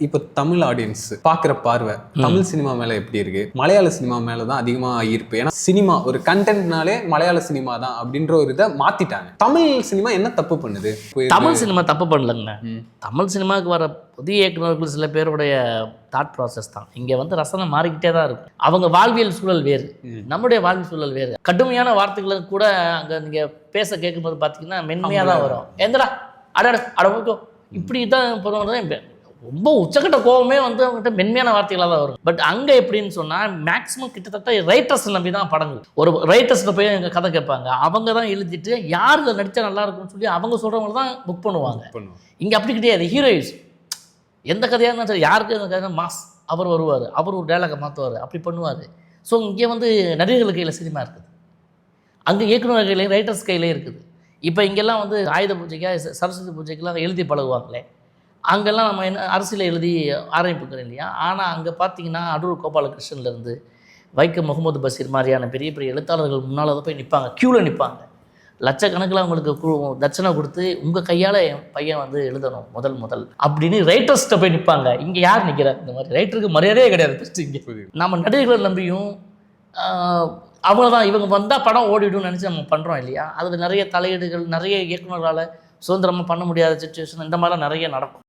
இப்போ தமிழ் ஆடியன்ஸ் பார்க்குற பார்வை தமிழ் சினிமா மேலே எப்படி இருக்கு, மலையாள சினிமா மேலே தான் அதிகமாக ஈர்ப்பு. ஏன்னா சினிமா ஒரு கண்டென்ட்னாலே மலையாள சினிமா தான் அப்படின்ற ஒரு இதை மாத்திட்டாங்க. தமிழ் சினிமா என்ன தப்பு பண்ணுது? தமிழ் சினிமா தப்பு பண்ணலங்க. தமிழ் சினிமாவுக்கு வர புதிய இயக்குநர்கள் சில பேருடைய தாட் ப்ராசஸ் தான் இங்கே வந்து ரசனை மாறிக்கிட்டே தான் இருக்கும். அவங்க வாழ்வியல் சூழல் வேறு, நம்முடைய வாழ்வியல் சூழல் வேறு. கடுமையான வார்த்தைகளை கூட அங்கே நீங்கள் பேச கேட்கும்போது பார்த்தீங்கன்னா மென்மையாக தான் வரும். எந்தடா அடமுக்கும் இப்படி தான் ரொம்ப உச்சக்கட்ட கோபமே வந்து அவங்ககிட்ட மென்மையான வார்த்தைகளாக தான் வரும். பட் அங்கே எப்படின்னு சொன்னால் மேக்ஸிமம் கிட்டத்தட்ட ரைட்டர்ஸ் நம்பி தான் படங்கள். ஒரு ரைட்டர்ஸ்கிட்ட போய் எங்கள் கதை கேட்பாங்க, அவங்க தான் எழுதிட்டு யார் இதை நடித்தா நல்லா இருக்கும்னு சொல்லி அவங்க சொல்கிறவங்க தான் புக் பண்ணுவாங்க. இங்கே அப்படி கிடையாது. ஹீரோயிஸ் எந்த கதையாக இருந்தாலும் சரி, யாருக்கு அந்த கதை மாஸ் அவர் வருவார், அவர் ஒரு டைலாகை மாற்றுவார், அப்படி பண்ணுவார். ஸோ இங்கே வந்து நடிகர்கள் கையில் சினிமா இருக்குது, அங்கே இயக்குநர் கையிலையும் ரைட்டர்ஸ் கையிலையும் இருக்குது. இப்போ இங்கெல்லாம் வந்து ஆயுத பூஜைக்காக சரஸ்வதி பூஜைக்கெல்லாம் எழுதி பழகுவாங்களே, அங்கெல்லாம் நம்ம என்ன அரசியல் எழுதி ஆரம்பிப்புக்கிறோம் இல்லையா. ஆனால் அங்கே பார்த்தீங்கன்னா அடூர் கோபாலகிருஷ்ணன்லேருந்து வைக்கம் முகமது பஷீர் மாதிரியான பெரிய பெரிய எழுத்தாளர்கள் முன்னால் தான் போய் நிற்பாங்க, க்யூவில் நிற்பாங்க. லட்சக்கணக்கில் அவங்களுக்கு தட்சணை கொடுத்து உங்கள் கையால் என் பையன் வந்து எழுதணும் முதல் அப்படின்னு ரைட்டர்ஸ்கிட்ட போய் நிற்பாங்க. இங்கே யார் நிற்கிறா? இந்த மாதிரி ரைட்டருக்கு மரியாதையே கிடையாது. ஃபஸ்ட்டு இங்கே நம்ம நடிகர்களை நம்பியும் அவ்வளோதான், இவங்க வந்தால் படம் ஓடிடும்னு நினச்சி நம்ம பண்ணுறோம் இல்லையா. அதில் நிறைய தலையீடுகள், நிறைய இயக்குநர்களால் சுதந்திரமாக பண்ண முடியாத சுச்சுவேஷன், இந்த மாதிரிலாம் நிறைய நடக்கும்.